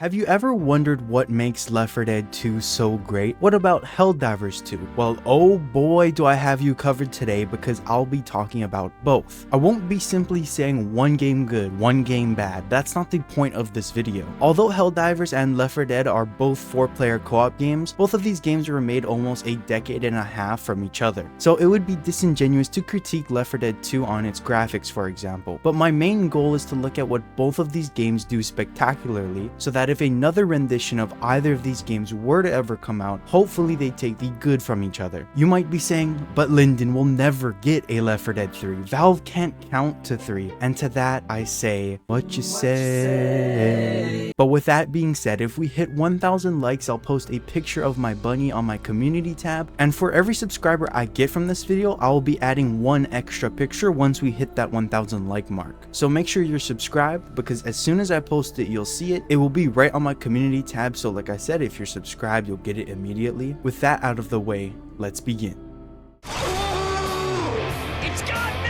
Have you ever wondered what makes Left 4 Dead 2 so great? What about Helldivers 2? Well, oh boy do I have you covered today, because I'll be talking about both. I won't be simply saying one game good, one game bad. That's not the point of this video. Although Helldivers and Left 4 Dead are both 4-player co-op games, both of these games were made almost a decade and a half from each other. So it would be disingenuous to critique Left 4 Dead 2 on its graphics, for example. But my main goal is to look at what both of these games do spectacularly, so that if another rendition of either of these games were to ever come out, hopefully they take the good from each other. You might be saying, but Lyndon will never get a Left 4 Dead 3. Valve can't count to 3. And to that I say, what you say? But with that being said, if we hit 1,000 likes, I'll post a picture of my bunny on my community tab. And for every subscriber I get from this video, I will be adding one extra picture once we hit that 1,000 like mark. So make sure you're subscribed, because as soon as I post it, you'll see it. It will be right on my community tab, so like I said, if you're subscribed, you'll get it immediately. With that out of the way, let's begin. It's got me!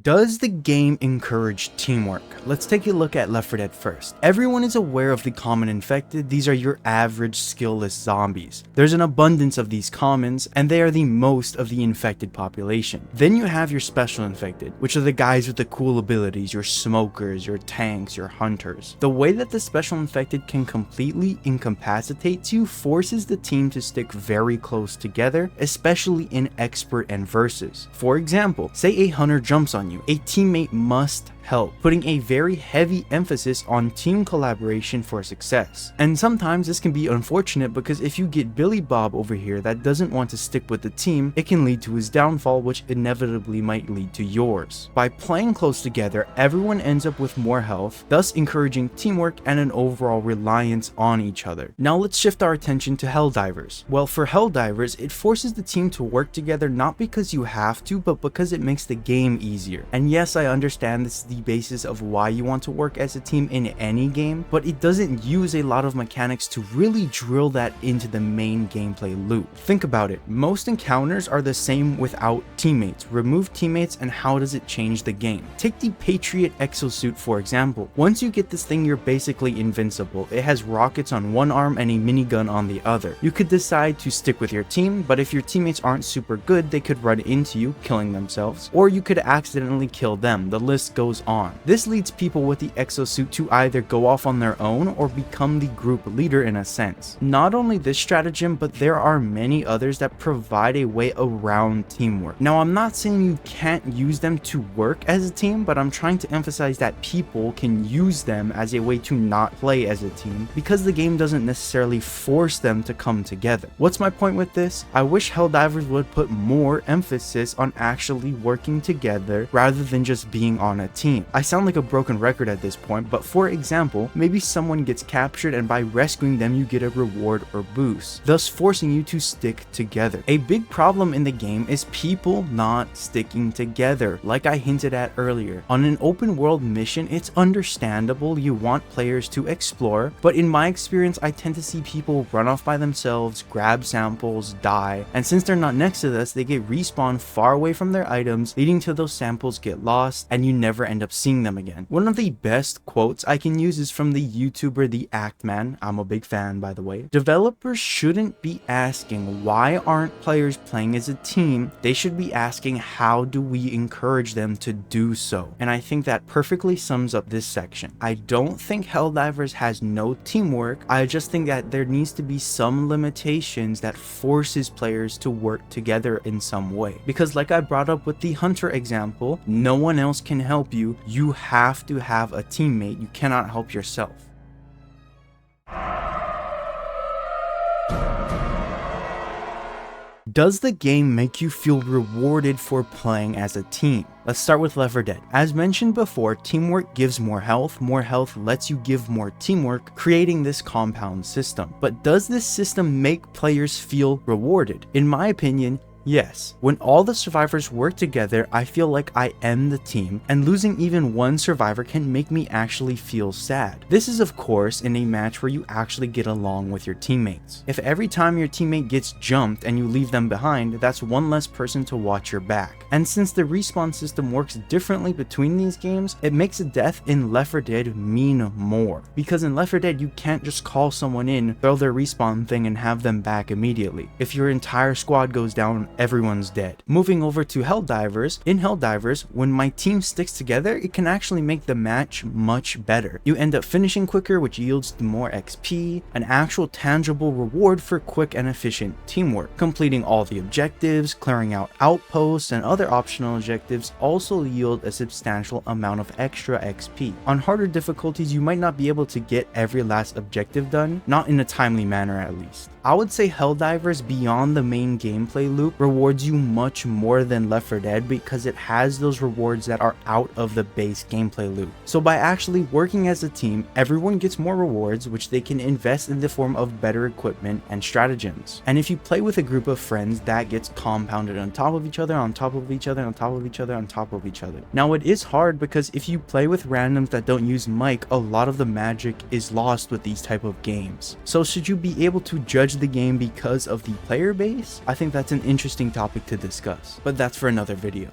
Does the game encourage teamwork? Let's take a look at Left 4 Dead first. Everyone is aware of the common infected. These are your average skillless zombies. There's an abundance of these commons, and they are the most of the infected population. Then you have your special infected, which are the guys with the cool abilities, your smokers, your tanks, your hunters. The way that the special infected can completely incapacitate you forces the team to stick very close together, especially in expert and versus. For example, say a hunter jumps on you, a teammate must help, putting a very heavy emphasis on team collaboration for success. And sometimes this can be unfortunate, because if you get Billy Bob over here that doesn't want to stick with the team, it can lead to his downfall, which inevitably might lead to yours. By playing close together, everyone ends up with more health, thus encouraging teamwork and an overall reliance on each other. Now let's shift our attention to Helldivers. Well, for Helldivers, it forces the team to work together not because you have to, but because it makes the game easier. And yes, I understand this is the basis of why you want to work as a team in any game, but it doesn't use a lot of mechanics to really drill that into the main gameplay loop. Think about it, most encounters are the same without teammates. Remove teammates and how does it change the game? Take the Patriot exosuit for example. Once you get this thing, you're basically invincible. It has rockets on one arm and a minigun on the other. You could decide to stick with your team, but if your teammates aren't super good, they could run into you, killing themselves, or you could accidentally kill them. The list goes on. This leads people with the exosuit to either go off on their own or become the group leader in a sense. Not only this stratagem, but there are many others that provide a way around teamwork. Now, I'm not saying you can't use them to work as a team, but I'm trying to emphasize that people can use them as a way to not play as a team, because the game doesn't necessarily force them to come together. What's my point with this? I wish Helldivers would put more emphasis on actually working together rather than just being on a team. I sound like a broken record at this point, but for example, maybe someone gets captured and by rescuing them you get a reward or boost, thus forcing you to stick together. A big problem in the game is people not sticking together, like I hinted at earlier. On an open world mission, it's understandable you want players to explore, but in my experience I tend to see people run off by themselves, grab samples, die, and since they're not next to us, they get respawned far away from their items, leading to those samples get lost and you never end up seeing them again. One of the best quotes I can use is from the YouTuber The Act Man. I'm a big fan, by the way. Developers shouldn't be asking why aren't players playing as a team, they should be asking how do we encourage them to do so. And I think that perfectly sums up this section. I don't think Helldivers has no teamwork, I just think that there needs to be some limitations that forces players to work together in some way. Because like I brought up with the Hunter example, no one else can help you. You have to have a teammate, you cannot help yourself. Does the game make you feel rewarded for playing as a team? Let's start with Left 4 Dead. As mentioned before, teamwork gives more health lets you give more teamwork, creating this compound system. But does this system make players feel rewarded? In my opinion, Yes, when all the survivors work together, I feel like I am the team, and losing even one survivor can make me actually feel sad. This is of course in a match where you actually get along with your teammates. If every time your teammate gets jumped and you leave them behind, that's one less person to watch your back. And since the respawn system works differently between these games, it makes a death in Left 4 Dead mean more. Because in Left 4 Dead you can't just call someone in, throw their respawn thing and have them back immediately. If your entire squad goes down, everyone's dead. Moving over to Helldivers, in Helldivers, when my team sticks together, it can actually make the match much better. You end up finishing quicker, which yields more XP, an actual tangible reward for quick and efficient teamwork. Completing all the objectives, clearing out outposts, and other optional objectives also yield a substantial amount of extra XP. On harder difficulties, you might not be able to get every last objective done, not in a timely manner at least. I would say Helldivers, beyond the main gameplay loop, rewards you much more than Left 4 Dead because it has those rewards that are out of the base gameplay loop. So by actually working as a team, everyone gets more rewards which they can invest in the form of better equipment and stratagems. And if you play with a group of friends, that gets compounded on top of each other, on top of each other, on top of each other, on top of each other. Now it is hard because if you play with randoms that don't use mic, a lot of the magic is lost with these type of games. So should you be able to judge the game because of the player base? I think that's an interesting topic to discuss, but that's for another video.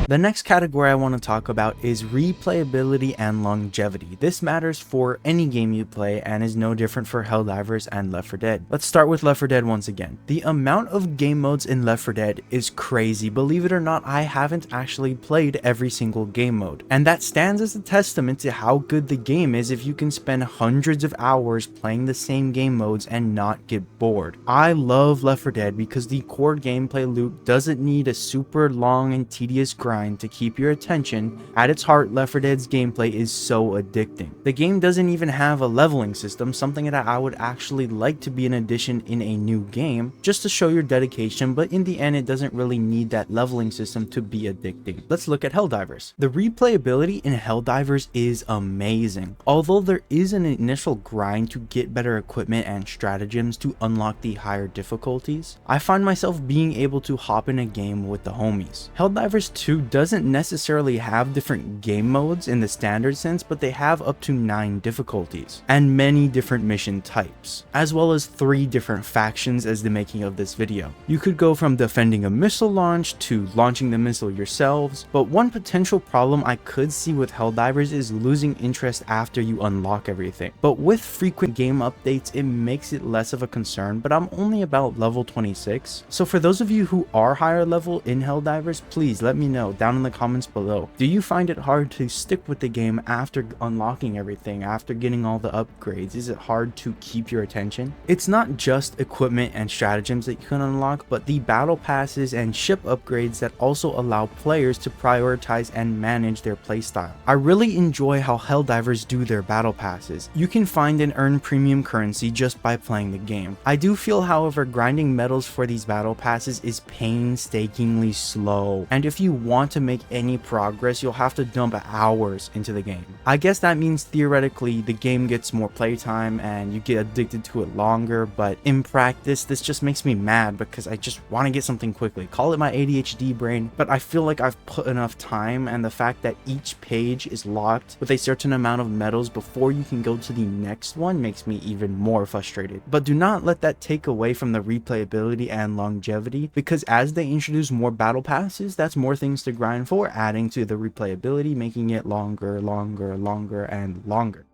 The next category I want to talk about is replayability and longevity. This matters for any game you play and is no different for Helldivers and Left 4 Dead. Let's start with Left 4 Dead once again. The amount of game modes in Left 4 Dead is crazy. Believe it or not, I haven't actually played every single game mode. And that stands as a testament to how good the game is if you can spend hundreds of hours playing the same game modes and not get bored. I love Left 4 Dead because the core gameplay loop doesn't need a super long and tedious grind to keep your attention. At its heart, Left 4 Dead's gameplay is so addicting. The game doesn't even have a leveling system, something that I would actually like to be an addition in a new game, just to show your dedication, but in the end it doesn't really need that leveling system to be addicting. Let's look at Helldivers. The replayability in Helldivers is amazing. Although there is an initial grind to get better equipment and stratagems to unlock the higher difficulties, I find myself being able to hop in a game with the homies. Helldivers 2 doesn't necessarily have different game modes in the standard sense, but they have up to 9 difficulties and many different mission types, as well as 3 different factions as the making of this video. You could go from defending a missile launch to launching the missile yourselves, but one potential problem I could see with Helldivers is losing interest after you unlock everything. But with frequent game updates, it makes it less of a concern, but I'm only about level 26. So for those of you who are higher level in Helldivers, please let me know down in the comments below. Do you find it hard to stick with the game after unlocking everything, after getting all the upgrades? Is it hard to keep your attention? It's not just equipment and stratagems that you can unlock, but the battle passes and ship upgrades that also allow players to prioritize and manage their playstyle. I really enjoy how Helldivers do their battle passes. You can find and earn premium currency just by playing the game. I do feel, however, grinding medals for these battle passes is painstakingly slow, and if you want to make any progress, you'll have to dump hours into the game. I guess that means theoretically the game gets more playtime and you get addicted to it longer, but in practice this just makes me mad because I just want to get something quickly. Call it my ADHD brain, but I feel like I've put enough time, and the fact that each page is locked with a certain amount of medals before you can go to the next one makes me even more frustrated. But do not let that take away from the replayability and longevity, because as they introduce more battle passes, that's more things to grind for, adding to the replayability, making it longer, and longer.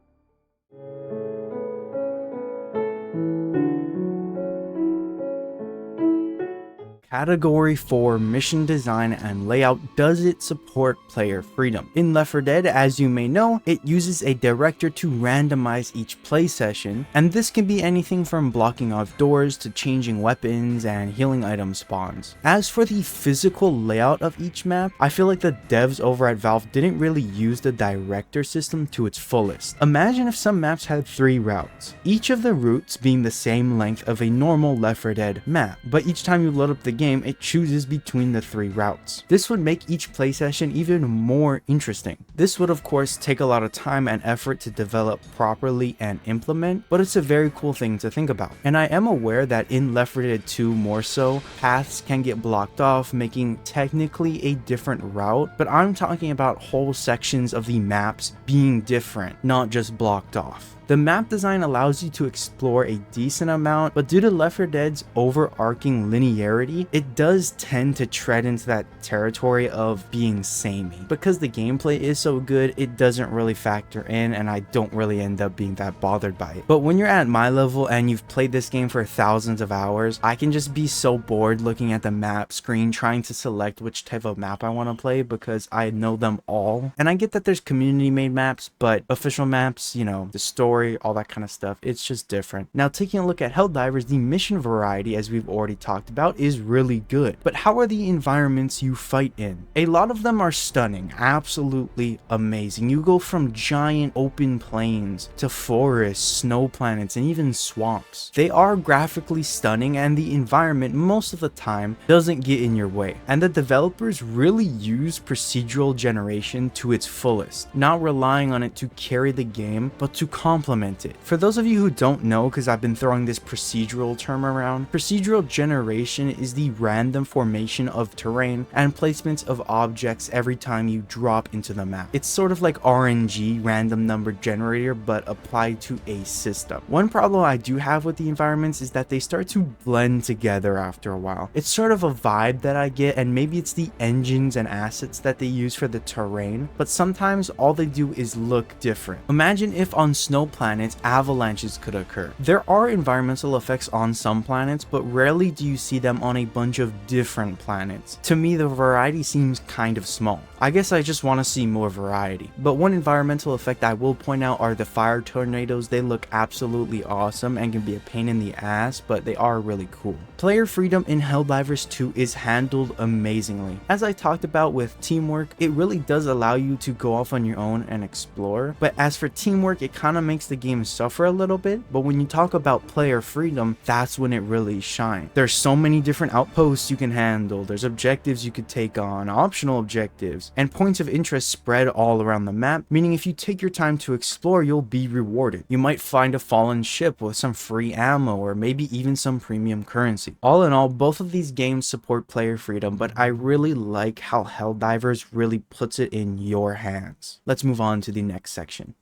Category 4, mission design and layout. Does it support player freedom? In Left 4 Dead, as you may know, it uses a director to randomize each play session, and this can be anything from blocking off doors to changing weapons and healing item spawns. As for the physical layout of each map, I feel like the devs over at Valve didn't really use the director system to its fullest. Imagine if some maps had 3 routes, each of the routes being the same length of a normal Left 4 Dead map, but each time you load up the game, it chooses between the 3 routes. This would make each play session even more interesting. This would of course take a lot of time and effort to develop properly and implement, but it's a very cool thing to think about. And I am aware that in Left 4 Dead 2 more so, paths can get blocked off, making technically a different route, but I'm talking about whole sections of the maps being different, not just blocked off. The map design allows you to explore a decent amount, but due to Left 4 Dead's overarching linearity, it does tend to tread into that territory of being samey. Because the gameplay is so good, it doesn't really factor in, and I don't really end up being that bothered by it. But when you're at my level and you've played this game for thousands of hours, I can just be so bored looking at the map screen trying to select which type of map I want to play because I know them all. And I get that there's community made maps, but official maps, you know, the story, all that kind of stuff, it's just different. Now, taking a look at Helldivers, the mission variety, as we've already talked about, is really good. But how are the environments you fight in? A lot of them are stunning, absolutely amazing. You go from giant open plains to forests, snow planets, and even swamps. They are graphically stunning, and the environment most of the time doesn't get in your way. And the developers really use procedural generation to its fullest, not relying on it to carry the game, but to complement it. For those of you who don't know, because I've been throwing this procedural term around, procedural generation is the random formation of terrain and placements of objects every time you drop into the map. It's sort of like RNG, random number generator, but applied to a system. One problem I do have with the environments is that they start to blend together after a while. It's sort of a vibe that I get, and maybe it's the engines and assets that they use for the terrain, but sometimes all they do is look different. Imagine if on snow planets, avalanches could occur. There are environmental effects on some planets, but rarely do you see them on a bunch of different planets. To me, the variety seems kind of small. I guess I just want to see more variety. But one environmental effect I will point out are the fire tornadoes. They look absolutely awesome and can be a pain in the ass, but they are really cool. Player freedom in Helldivers 2 is handled amazingly. As I talked about with teamwork, it really does allow you to go off on your own and explore, but as for teamwork, it kind of makes the game suffer a little bit. But when you talk about player freedom, that's when it really shines. There's so many different outposts you can handle, there's objectives you could take on, optional objectives, and points of interest spread all around the map, meaning if you take your time to explore, you'll be rewarded. You might find a fallen ship with some free ammo or maybe even some premium currency. All in all, both of these games support player freedom, but I really like how Helldivers really puts it in your hands. Let's move on to the next section.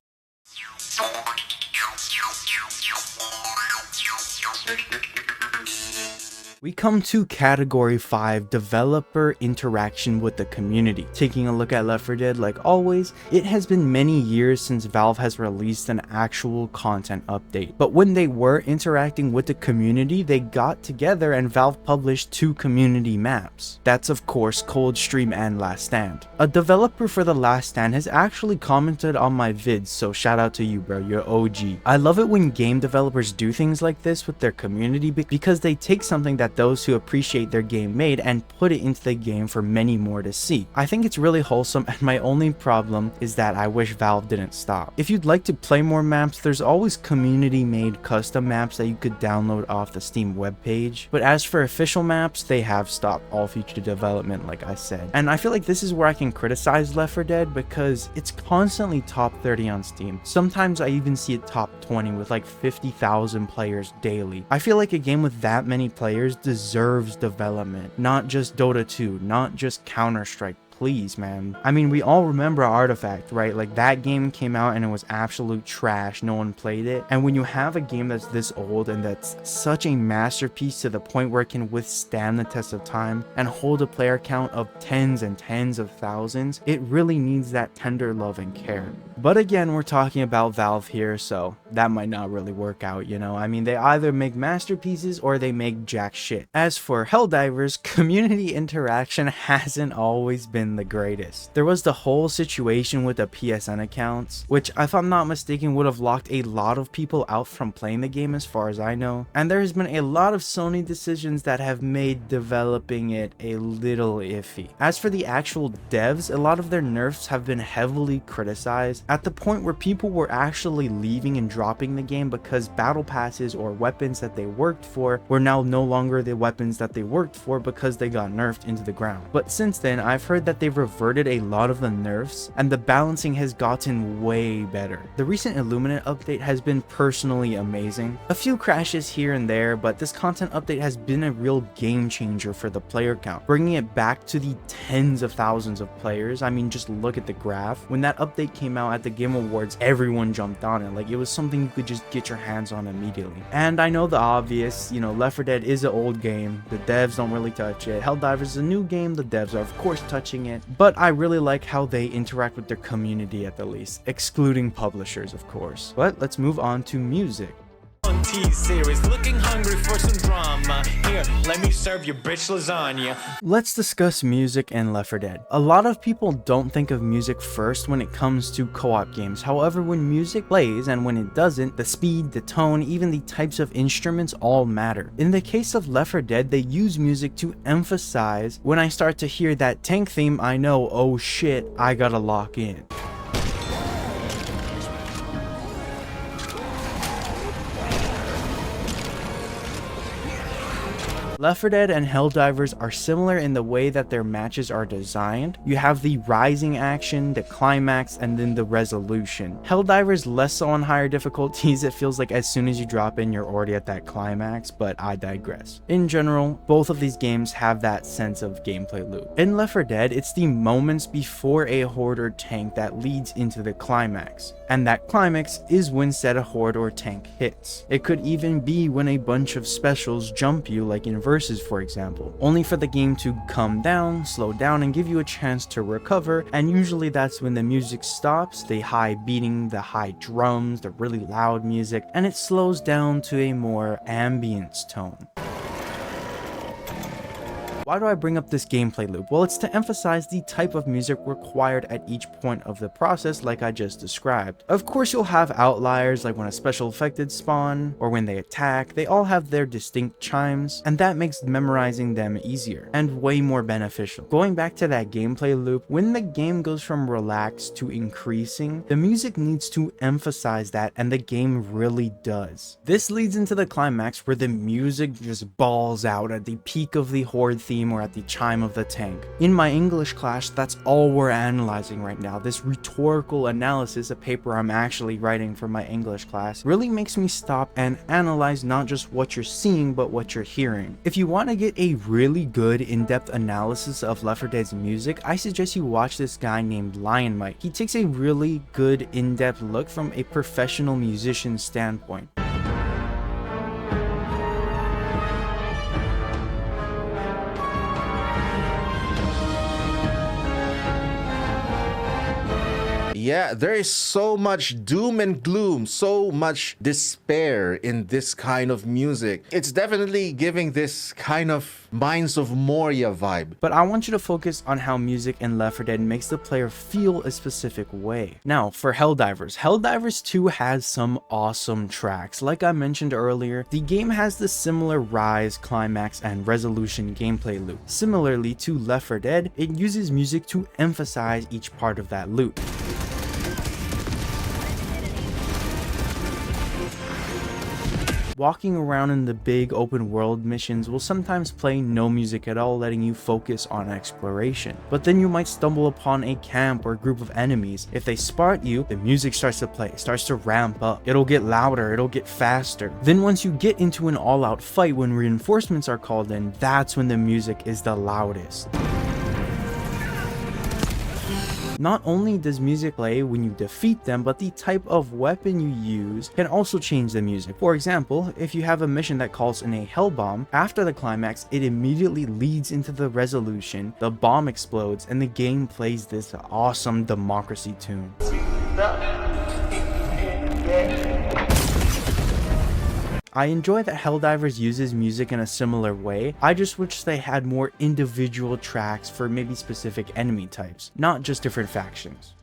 We come to Category 5, Developer Interaction with the Community. Taking a look at Left 4 Dead, like always, it has been many years since Valve has released an actual content update. But when they were interacting with the community, they got together and Valve published 2 community maps. That's of course Coldstream and Last Stand. A developer for the Last Stand has actually commented on my vids, so shout out to you bro, you're OG. I love it when game developers do things like this with their community because they take something that those who appreciate their game made and put it into the game for many more to see. I think it's really wholesome, and my only problem is that I wish Valve didn't stop. If you'd like to play more maps, there's always community made custom maps that you could download off the Steam webpage, but as for official maps, they have stopped all future development like I said. And I feel like this is where I can criticize Left 4 Dead because it's constantly top 30 on Steam. Sometimes I even see it top 20 with like 50,000 players daily. I feel like a game with that many players deserves development, not just Dota 2, not just Counter-Strike. Please, man. I mean, we all remember Artifact, right? Like, that game came out and it was absolute trash. No one played it. And when you have a game that's this old and that's such a masterpiece to the point where it can withstand the test of time and hold a player count of tens and tens of thousands, it really needs that tender love and care. But again, we're talking about Valve here, so that might not really work out, you know? I mean, they either make masterpieces or they make jack shit. As for Helldivers, community interaction hasn't always been the greatest. There was the whole situation with the PSN accounts, which if I'm not mistaken would have locked a lot of people out from playing the game as far as I know. And there has been a lot of Sony decisions that have made developing it a little iffy. As for the actual devs, a lot of their nerfs have been heavily criticized, at the point where people were actually leaving and dropping the game because battle passes or weapons that they worked for were now no longer the weapons that they worked for because they got nerfed into the ground. But since then, I've heard that they've reverted a lot of the nerfs and the balancing has gotten way better. The recent Illuminate update has been personally amazing. A few crashes here and there, but this content update has been a real game changer for the player count, bringing it back to the tens of thousands of players. I mean, just look at the graph. When that update came out at the Game Awards, everyone jumped on it. Like, it was something you could just get your hands on immediately. And I know the obvious, you know, Left 4 Dead is an old game. The devs don't really touch it. Helldivers is a new game. The devs are of course touching it. But I really like how they interact with their community at the least, excluding publishers of course. But let's move on to music. Series, looking hungry for some drama. Here, let me serve you bitch lasagna. Let's discuss music in Left 4 Dead. A lot of people don't think of music first when it comes to co-op games. However, when music plays and when it doesn't, the speed, the tone, even the types of instruments all matter. In the case of Left 4 Dead, they use music to emphasize when I start to hear that tank theme, I know, oh shit, I gotta lock in. Left 4 Dead and Helldivers are similar in the way that their matches are designed. You have the rising action, the climax, and then the resolution. Helldivers less so on higher difficulties. It feels like as soon as you drop in, you're already at that climax, but I digress. In general, both of these games have that sense of gameplay loop. In Left 4 Dead, it's the moments before a horde or tank that leads into the climax. And that climax is when said a horde or tank hits. It could even be when a bunch of specials jump you, like in Versus for example, only for the game to come down, slow down, and give you a chance to recover, and usually that's when the music stops, the high beating, the high drums, the really loud music, and it slows down to a more ambience tone. Why do I bring up this gameplay loop? Well, it's to emphasize the type of music required at each point of the process like I just described. Of course, you'll have outliers like when a special affected spawn or when they attack. They all have their distinct chimes, and that makes memorizing them easier and way more beneficial. Going back to that gameplay loop, when the game goes from relaxed to increasing, the music needs to emphasize that, and the game really does. This leads into the climax where the music just balls out at the peak of the horde theme or at the chime of the tank. In my English class, that's all we're analyzing right now. This rhetorical analysis, a paper I'm actually writing for my English class, really makes me stop and analyze not just what you're seeing, but what you're hearing. If you want to get a really good in-depth analysis of Left 4 Dead's music, I suggest you watch this guy named Lion Mike. He takes a really good in-depth look from a professional musician's standpoint. Yeah, there is so much doom and gloom, so much despair in this kind of music. It's definitely giving this kind of Mines of Moria vibe. But I want you to focus on how music in Left 4 Dead makes the player feel a specific way. Now, for Helldivers, Helldivers 2 has some awesome tracks. Like I mentioned earlier, the game has the similar rise, climax, and resolution gameplay loop. Similarly to Left 4 Dead, it uses music to emphasize each part of that loop. Walking around in the big open world missions will sometimes play no music at all, letting you focus on exploration. But then you might stumble upon a camp or group of enemies. If they spot you, the music starts to play, starts to ramp up. It'll get louder, it'll get faster. Then once you get into an all-out fight when reinforcements are called in, that's when the music is the loudest. Not only does music play when you defeat them, but the type of weapon you use can also change the music. For example, if you have a mission that calls in a hell bomb, after the climax, it immediately leads into the resolution, the bomb explodes, and the game plays this awesome democracy tune. I enjoy that Helldivers uses music in a similar way. I just wish they had more individual tracks for maybe specific enemy types, not just different factions.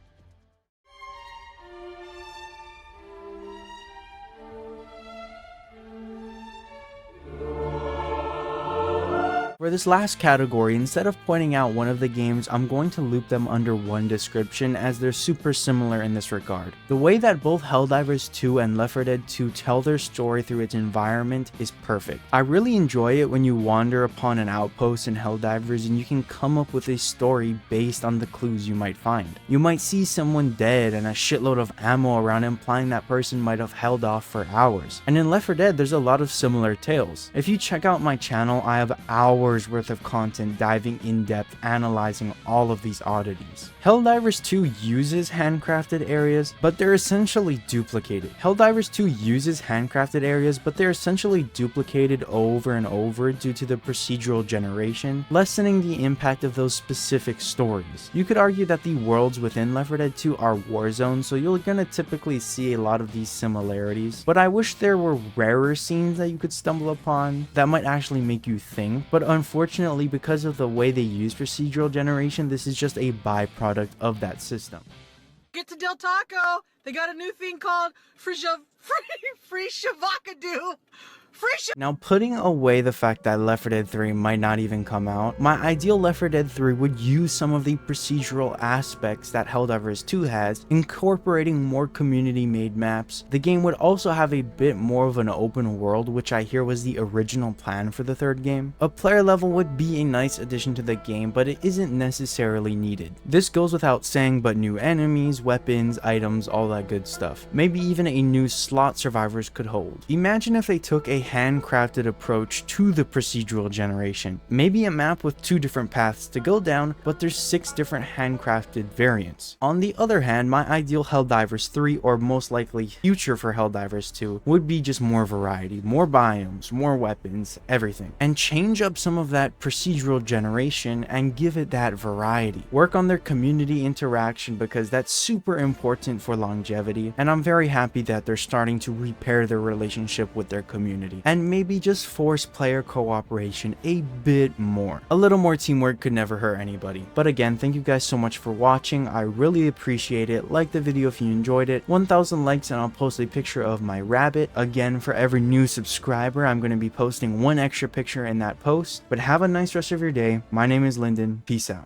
For this last category, instead of pointing out one of the games, I'm going to loop them under one description as they're super similar in this regard. The way that both Helldivers 2 and Left 4 Dead 2 tell their story through its environment is perfect. I really enjoy it when you wander upon an outpost in Helldivers and you can come up with a story based on the clues you might find. You might see someone dead and a shitload of ammo around, implying that person might have held off for hours. And in Left 4 Dead, there's a lot of similar tales. If you check out my channel, I have hours worth of content diving in depth, analyzing all of these oddities. Helldivers 2 uses handcrafted areas, but they're essentially duplicated. Helldivers 2 uses handcrafted areas, but they're essentially duplicated over and over due to the procedural generation, lessening the impact of those specific stories. You could argue that the worlds within Left 4 Dead 2 are war zones, so you're gonna typically see a lot of these similarities, but I wish there were rarer scenes that you could stumble upon that might actually make you think, but unfortunately, because of the way they use procedural generation, this is just a byproduct of that system. Get to Del Taco, they got a new thing called free shavakadu. Now, putting away the fact that Left 4 Dead 3 might not even come out, my ideal Left 4 Dead 3 would use some of the procedural aspects that Helldivers 2 has, incorporating more community-made maps. The game would also have a bit more of an open world, which I hear was the original plan for the third game. A player level would be a nice addition to the game, but it isn't necessarily needed. This goes without saying, but new enemies, weapons, items, all that good stuff. Maybe even a new slot survivors could hold. Imagine if they took a handcrafted approach to the procedural generation. Maybe a map with 2 different paths to go down, but there's 6 different handcrafted variants. On the other hand, my ideal Helldivers 3, or most likely future for Helldivers 2, would be just more variety, more biomes, more weapons, everything. And change up some of that procedural generation and give it that variety. Work on their community interaction because that's super important for longevity, and I'm very happy that they're starting to repair their relationship with their community. And maybe just force player cooperation a bit more. A little more teamwork could never hurt anybody. But again, thank you guys so much for watching. I really appreciate it. Like the video if you enjoyed it. 1,000 likes and I'll post a picture of my rabbit. Again, for every new subscriber, I'm going to be posting 1 extra picture in that post. But have a nice rest of your day. My name is Lyndon. Peace out.